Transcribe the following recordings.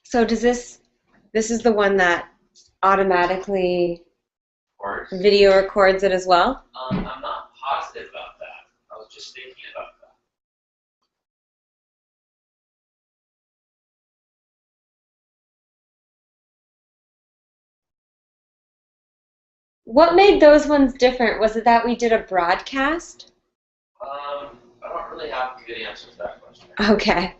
So does this is the one that automatically Of course. video records it as well? I'm not positive about that. I was just thinking about that. What made those ones different? Was it that we did a broadcast? I don't really have a good answer to that question. Okay.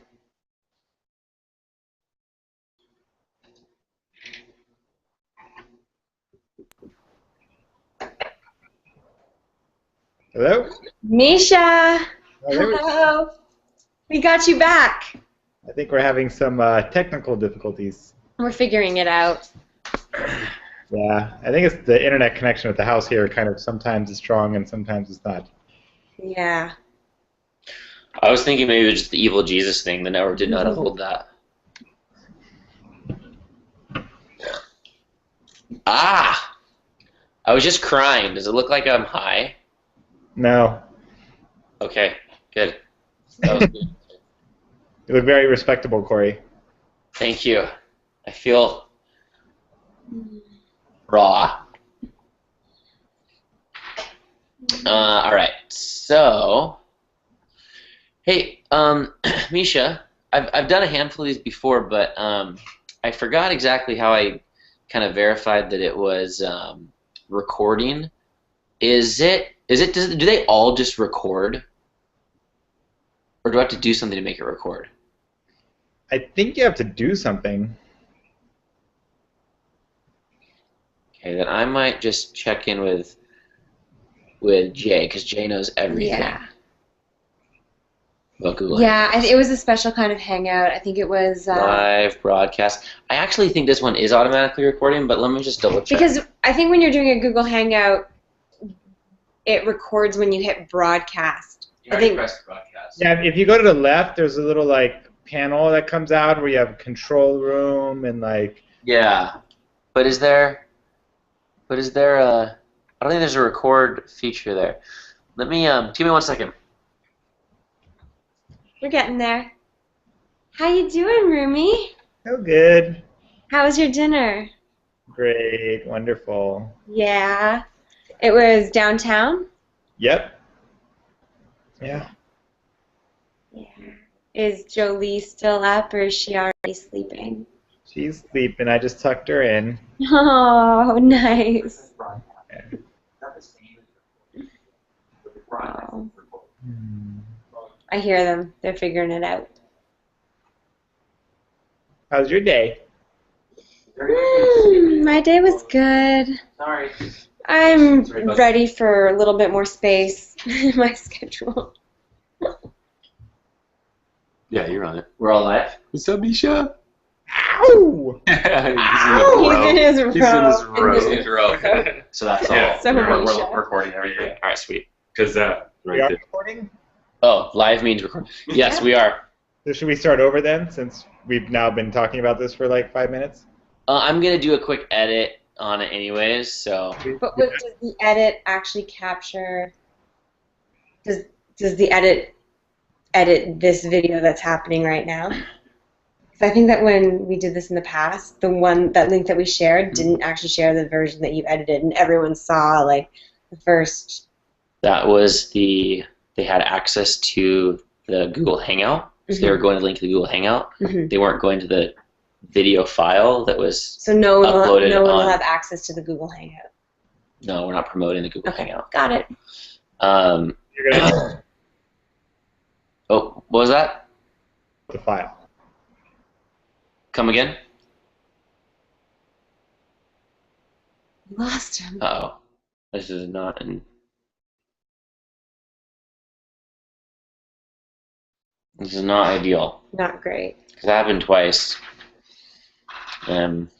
Hello? Misha! Oh, there we- Hello! We got you back. I think we're having some technical difficulties. We're figuring it out. Yeah, I think it's the internet connection with the house here kind of sometimes is strong and sometimes it's not. Yeah. I was thinking maybe it was just the evil Jesus thing. The network didn't know how to hold that. Ah! I was just crying. Does it look like I'm high? No. Okay, good. That was good. You look very respectable, Corey. Thank you. I feel raw. All right. So, hey, Misha, I've done a handful of these before, but I forgot exactly how I kind of verified that it was recording. Do they all just record, or do I have to do something to make it record? I think you have to do something. Okay, then I might just check in with Jay, because Jay knows everything Yeah. about Google Yeah, Hangouts. it was a special kind of hangout. I think it was Live broadcast. I actually think this one is automatically recording, but let me just double check. because I think when you're doing a Google Hangout, it records when you hit broadcast. I think pressed broadcast. Yeah, if you go to the left, there's a little like panel that comes out where you have control room and like. Yeah, but is there a? I don't think there's a record feature there. Let me give me 1 second. we're getting there. How you doing, Rumi? Oh, good. How was your dinner? Great. Wonderful. Yeah. It was downtown? Yep. Yeah. Yeah. Is Jolie still up or is she already sleeping? She's sleeping. I just tucked her in. Oh, nice. Yeah. Oh, Hmm. I hear them. They're figuring it out. How's your day? My day was good. Sorry. I'm ready for a little bit more space in my schedule. Yeah, you're on it. We're all live. What's up, Misha? Ow! He's He's in his row. He's in his row. So that's all. Yeah, So we're Misha. recording everything. All right, sweet. Because We right are there. recording? Oh, live means recording. Yes, we are. So should we start over then, since we've now been talking about this for like 5 minutes? I'm gonna do a quick edit on it anyways. So But does the edit actually capture? Does the edit this video that's happening right now? 'Cause I think that when we did this in the past, that link that we shared didn't actually share the version that you edited, and everyone saw like the first. that was they had access to the Google Hangout. So they were going to link to the Google Hangout. Mhm. They weren't going to the video file that was. So no one Uploaded will on- have access to the Google Hangout. No, we're not promoting the Google Okay, Hangout. got it. You're gonna Oh, what was that? the file. Come again? Lost him. Uh-oh. This is not in... This is not ideal. Not great. Because that happened twice. I'm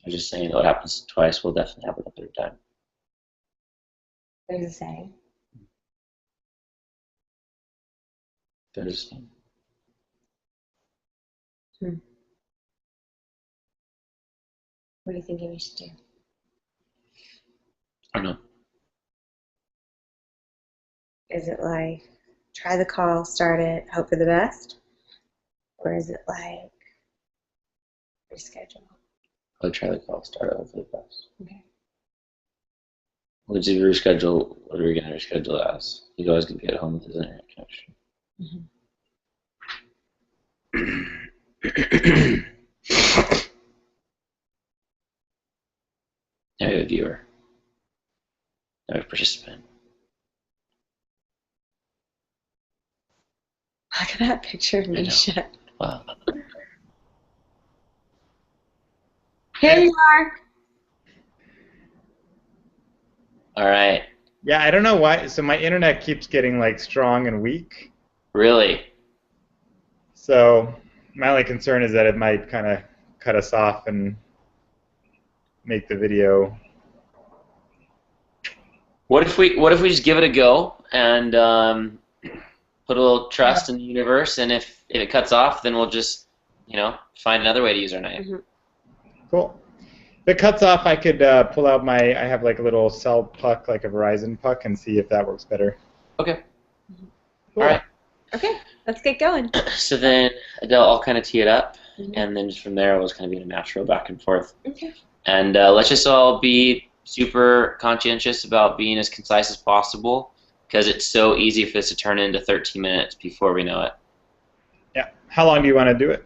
just saying that what happens twice will definitely happen a third time. There's a saying. There's... What are you thinking we should do? I don't know. Is it like try the call, start it, hope for the best? Or is it like Reschedule. I'll try the call. Start over for the best. Okay. What did you reschedule? What are we going to reschedule as? He's always going to get home with his internet connection. Now we have a viewer. Now we have a participant. Look at that picture of Misha. Wow. Here you are. All right. Yeah, I don't know why. So my internet keeps getting like strong and weak. Really? So my only concern is that it might kind of cut us off and make the video. What if we just give it a go and put a little trust in the universe, and if it cuts off, then we'll just find another way to use our name. Cool. If it cuts off, I could pull out I have like a little cell puck, like a Verizon puck, and see if that works better. Okay. Cool. All right. Okay, let's get going. So then, Adele, I'll kind of tee it up, and then just from there, it was kind of being a natural back and forth. Okay. And let's just all be super conscientious about being as concise as possible, because it's so easy for this to turn into 13 minutes before we know it. Yeah. How long do you want to do it?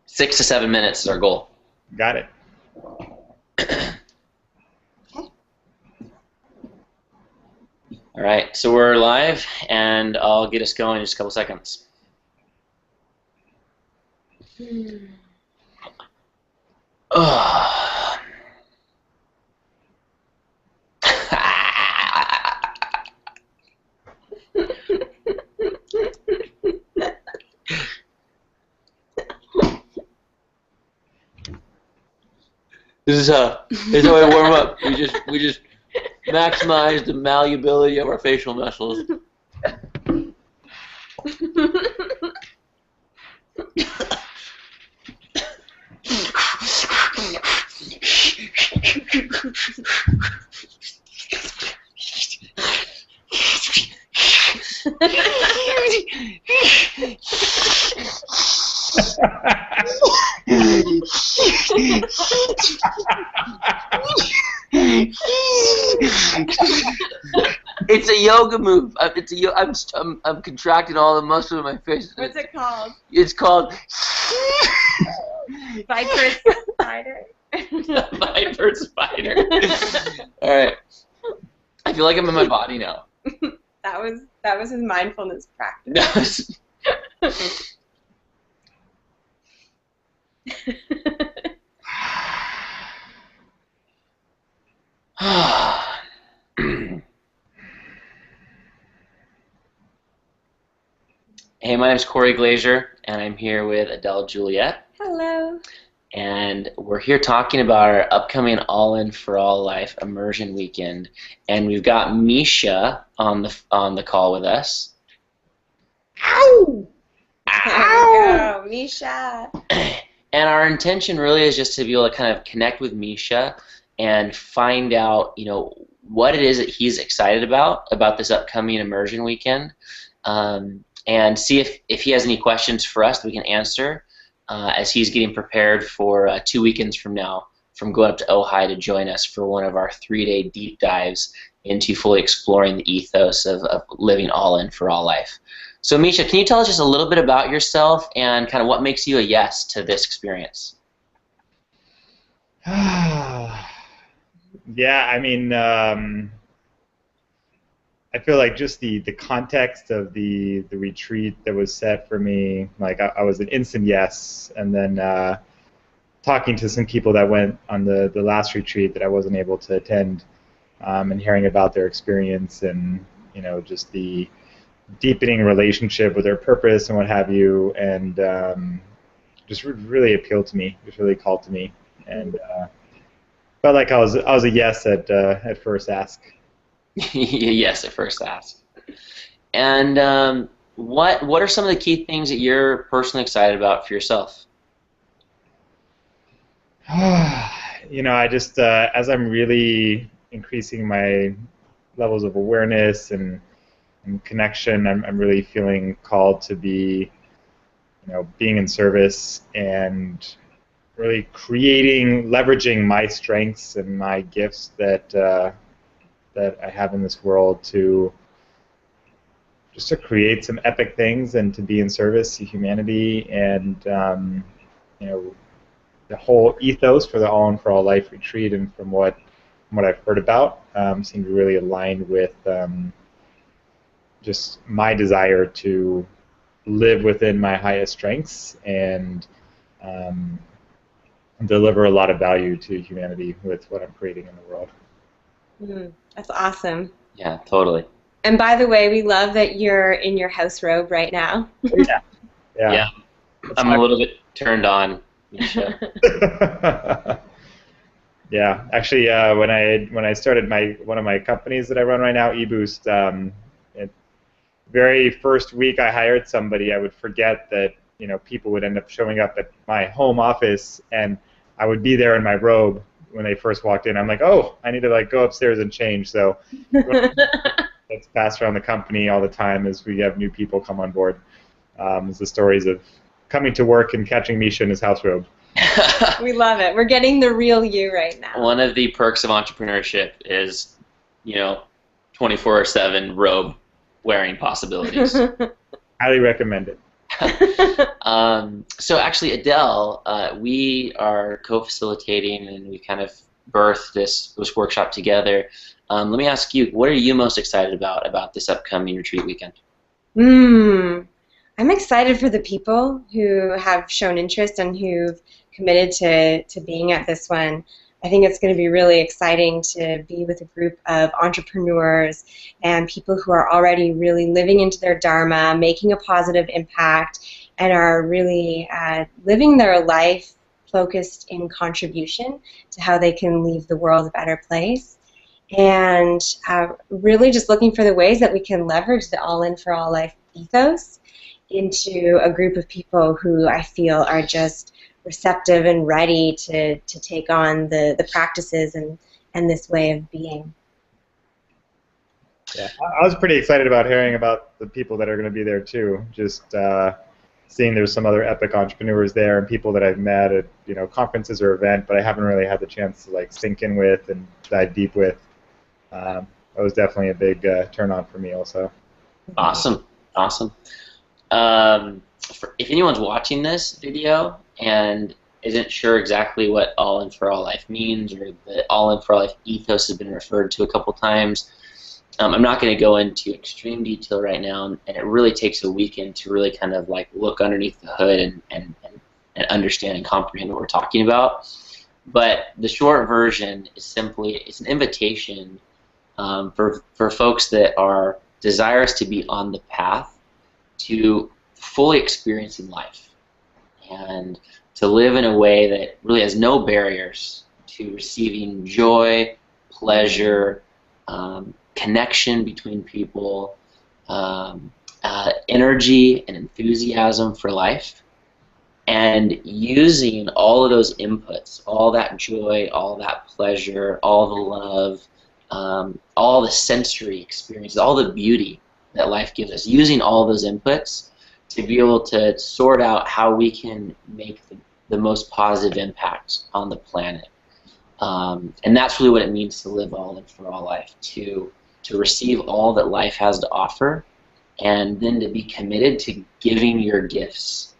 6 to 7 minutes is our goal. Got it. All right, so we're live, and I'll get us going in just a couple seconds. This is how we warm up. We just maximize the malleability of our facial muscles. It's a yoga move. I'm contracting all the muscles in my face. What's it called? It's called Viper spider. Viper spider. All right. I feel like I'm in my body now. That was his mindfulness practice. Hey, my name's Corey Glazier, and I'm here with Adele Juliet. Hello. And we're here talking about our upcoming All In for All Life Immersion weekend. And we've got Misha on the call with us. Ow! Ow! Misha. And our intention really is just to be able to kind of connect with Misha and find out, what it is that he's excited about this upcoming immersion weekend, and see if he has any questions for us that we can answer as he's getting prepared for 2 weekends from now, from going up to Ojai to join us for one of our 3-day deep dives into fully exploring the ethos of living all in for all life. So Misha, can you tell us just a little bit about yourself and kind of what makes you a yes to this experience? Yeah, I mean, I feel like just the context of the retreat that was set for me, like I was an instant yes, and then talking to some people that went on the last retreat that I wasn't able to attend, and hearing about their experience and just the deepening relationship with their purpose and what have you, and just really appealed to me, just really called to me, and felt like I was a yes at first ask. Yes, at first ask. And what are some of the key things that you're personally excited about for yourself? I just as I'm really increasing my levels of awareness and connection, I'm really feeling called to be, being in service and really leveraging my strengths and my gifts that I have in this world to just to create some epic things and to be in service to humanity. And you know, the whole ethos for the All in for All Life retreat, and from what I've heard about, seem to really align with just my desire to live within my highest strengths and um, deliver a lot of value to humanity with what I'm creating in the world. That's awesome. Yeah, totally. And by the way, we love that you're in your house robe right now. Yeah. Yeah. I'm a little bit turned on, Misha. Yeah, actually, when I started one of my companies that I run right now, eBoost, very first week I hired somebody, I would forget that people would end up showing up at my home office, and I would be there in my robe when they first walked in. I'm like, oh, I need to go upstairs and change. So that's passed around the company all the time as we have new people come on board. It's the stories of coming to work and catching Misha in his house robe. We love it. We're getting the real you right now. One of the perks of entrepreneurship is, 24/7 robe wearing possibilities. Highly recommend it. So actually, Adele, we are co-facilitating, and we kind of birthed this workshop together. Let me ask you, what are you most excited about this upcoming retreat weekend? I'm excited for the people who have shown interest and who've committed to being at this one. I think it's going to be really exciting to be with a group of entrepreneurs and people who are already really living into their dharma, making a positive impact, and are really living their life focused in contribution to how they can leave the world a better place. And really just looking for the ways that we can leverage the All In for All Life ethos into a group of people who I feel are just receptive and ready to take on the practices and this way of being. Yeah, I was pretty excited about hearing about the people that are going to be there too. Just seeing there's some other epic entrepreneurs there and people that I've met at conferences or events, but I haven't really had the chance to sink in with and dive deep with. That was definitely a big turn on for me also. Awesome. If anyone's watching this video and isn't sure exactly what All In for All Life means, or the All In for All Life ethos has been referred to a couple times, I'm not going to go into extreme detail right now, and it really takes a weekend to really kind of look underneath the hood and understand and comprehend what we're talking about. But the short version is simply, it's an invitation for folks that are desirous to be on the path to fully experiencing life and to live in a way that really has no barriers to receiving joy, pleasure, connection between people, energy and enthusiasm for life, and using all of those inputs, all that joy, all that pleasure, all the love, all the sensory experiences, all the beauty that life gives us, using all those inputs to be able to sort out how we can make the most positive impact on the planet. And that's really what it means to live all in for all life, to receive all that life has to offer, and then to be committed to giving your gifts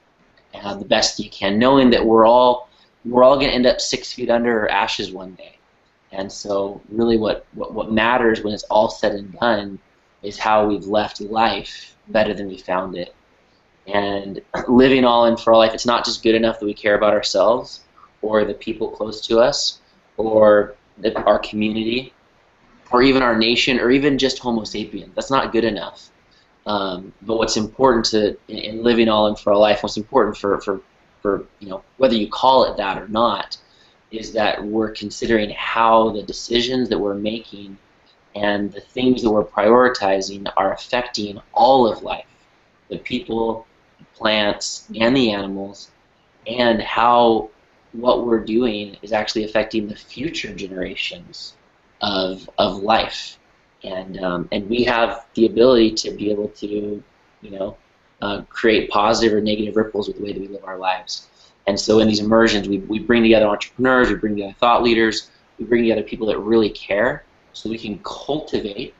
the best you can, knowing that we're all going to end up 6 feet under ashes one day. And so really what matters when it's all said and done is how we've left life better than we found it. And living all in for all life, it's not just good enough that we care about ourselves or the people close to us or our community or even our nation or even just Homo sapiens. That's not good enough. But what's important in living all in for all life, what's important for whether you call it that or not, is that we're considering how the decisions that we're making and the things that we're prioritizing are affecting all of life, the people, the plants, and the animals, and how what we're doing is actually affecting the future generations of life. And we have the ability to be able to, create positive or negative ripples with the way that we live our lives. And so in these immersions, we bring together entrepreneurs, we bring together thought leaders, we bring together people that really care, so we can cultivate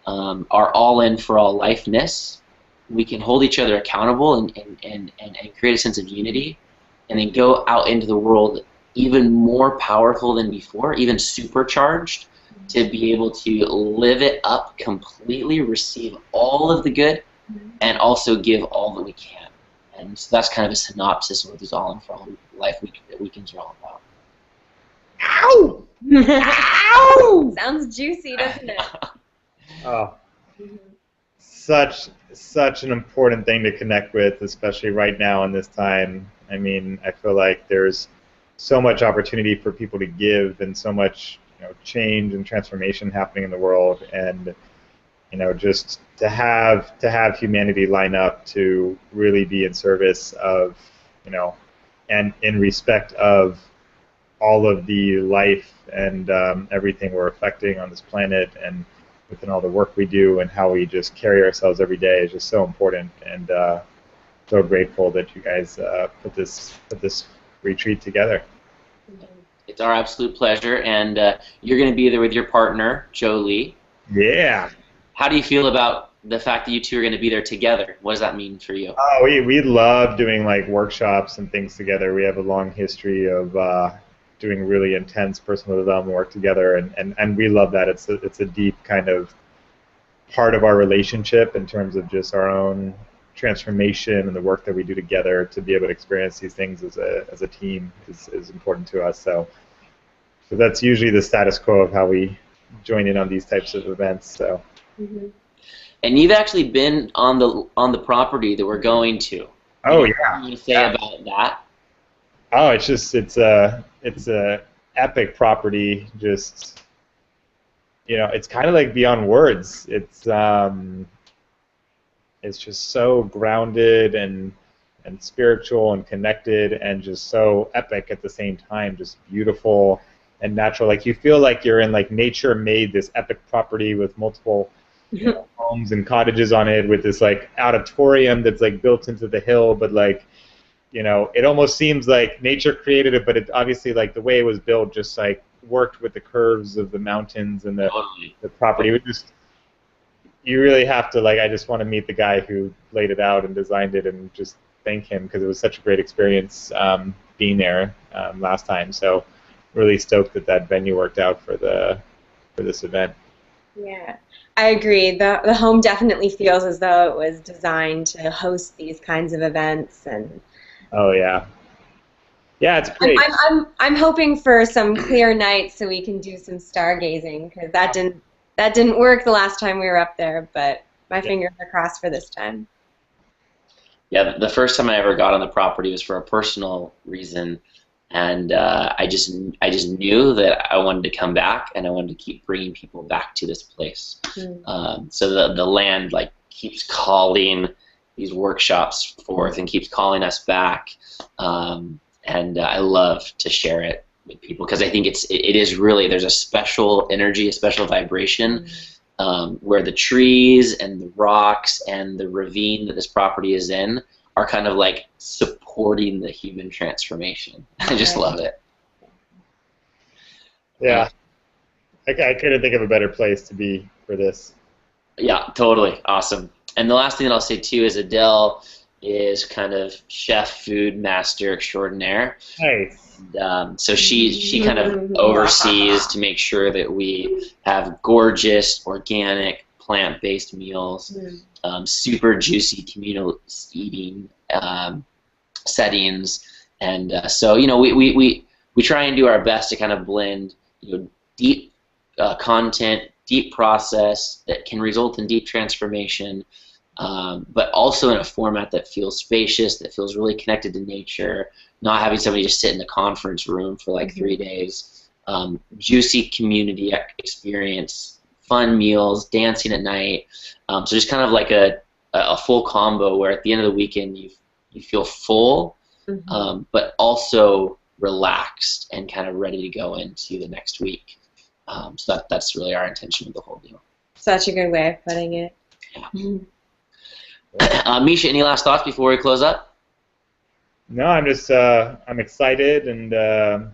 our all-in for all lifeness. We can hold each other accountable and create a sense of unity, and then go out into the world even more powerful than before, even supercharged, to be able to live it up completely, receive all of the good, and also give all that we can. And so that's kind of a synopsis of what these All In for All Life Weekends are all about. Ow! Ow! Sounds juicy, doesn't it? Oh, such an important thing to connect with, especially right now in this time. I mean, I feel like there's so much opportunity for people to give, and so much change and transformation happening in the world, and just to have humanity line up to really be in service of, and in respect of all of the life and everything we're affecting on this planet, and within all the work we do, and how we just carry ourselves every day is just so important. And so grateful that you guys put this retreat together. It's our absolute pleasure, and you're going to be there with your partner, Jolie. Yeah. How do you feel about the fact that you two are going to be there together? What does that mean for you? Oh, we love doing like workshops and things together. We have a long history of doing really intense personal development work together, and we love that. It's a deep kind of part of our relationship in terms of just our own transformation and the work that we do together. To be able to experience these things as a team is important to us. So that's usually the status quo of how we join in on these types of events. So. Mm-hmm. And you've actually been on the property that we're going to. Oh, yeah. yeah. What do you say about that? Oh, it's a epic property. Just it's kind of like beyond words. It's just so grounded and spiritual and connected, and just so epic at the same time. Just beautiful and natural. Like you feel like you're in, like, nature made this epic property with multiple homes and cottages on it, with this like auditorium that's like built into the hill, but like it almost seems like nature created it, but it obviously, like, the way it was built just like worked with the curves of the mountains and the property. It just, you really have to, like, I just want to meet the guy who laid it out and designed it and just thank him, because it was such a great experience being there last time. So really stoked that venue worked out for this event. Yeah, I agree. The home definitely feels as though it was designed to host these kinds of events. And oh yeah, it's great. I'm hoping for some clear nights so we can do some stargazing, because that didn't work the last time we were up there. But my fingers are crossed for this time. Yeah, the first time I ever got on the property was for a personal reason. And I just knew that I wanted to come back, and I wanted to keep bringing people back to this place. So the land, like, keeps calling these workshops forth and keeps calling us back. And I love to share it with people, because I think it is really, there's a special energy, a special vibration where the trees and the rocks and the ravine that this property is in are kind of like supporting the human transformation. I just love it. Yeah. I couldn't think of a better place to be for this. Yeah, totally. Awesome. And the last thing that I'll say, too, is Adele is kind of chef, food master extraordinaire. Nice. And, so she kind of oversees to make sure that we have gorgeous, organic, plant-based meals, super juicy communal eating settings, and so we try and do our best to kind of blend deep content, deep process that can result in deep transformation, but also in a format that feels spacious, that feels really connected to nature, not having somebody just sit in the conference room for like 3 days. Juicy community experience, fun meals, dancing at night. So just kind of like a full combo where at the end of the weekend you feel full, but also relaxed and kind of ready to go into the next week. So that's really our intention with the whole deal. Such a good way of putting it. Yeah. Misha, any last thoughts before we close up? No, I'm just I'm excited and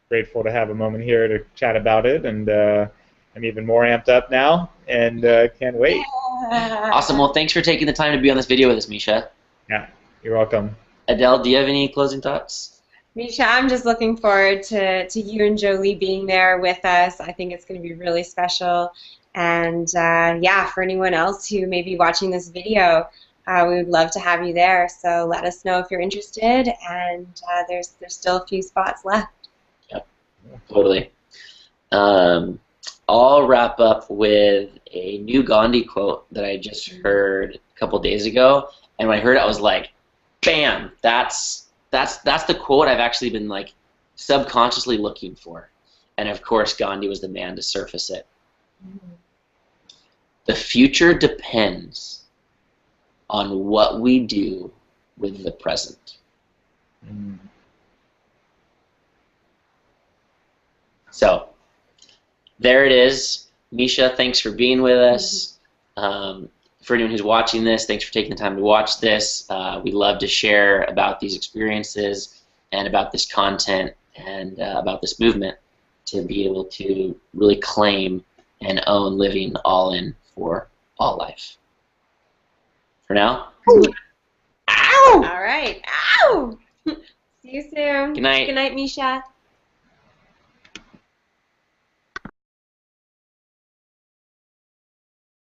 grateful to have a moment here to chat about it, and I'm even more amped up now, and can't wait. Awesome. Well, thanks for taking the time to be on this video with us, Misha. Yeah, you're welcome. Adele, do you have any closing thoughts? Misha, I'm just looking forward to you and Jolie being there with us. I think it's going to be really special. And yeah, for anyone else who may be watching this video, we would love to have you there. So let us know if you're interested. And there's still a few spots left. Yep, totally. I'll wrap up with a new Gandhi quote that I just heard a couple days ago. And when I heard it, I was like, bam, that's the quote I've actually been like subconsciously looking for. And of course, Gandhi was the man to surface it. The future depends on what we do with the present. So, there it is. Misha, thanks for being with us. For anyone who's watching this, thanks for taking the time to watch this. We love to share about these experiences and about this content and about this movement to be able to really claim and own living all in for all life. For now. Ow! All right. Ow! See you soon. Good night. Good night, Misha.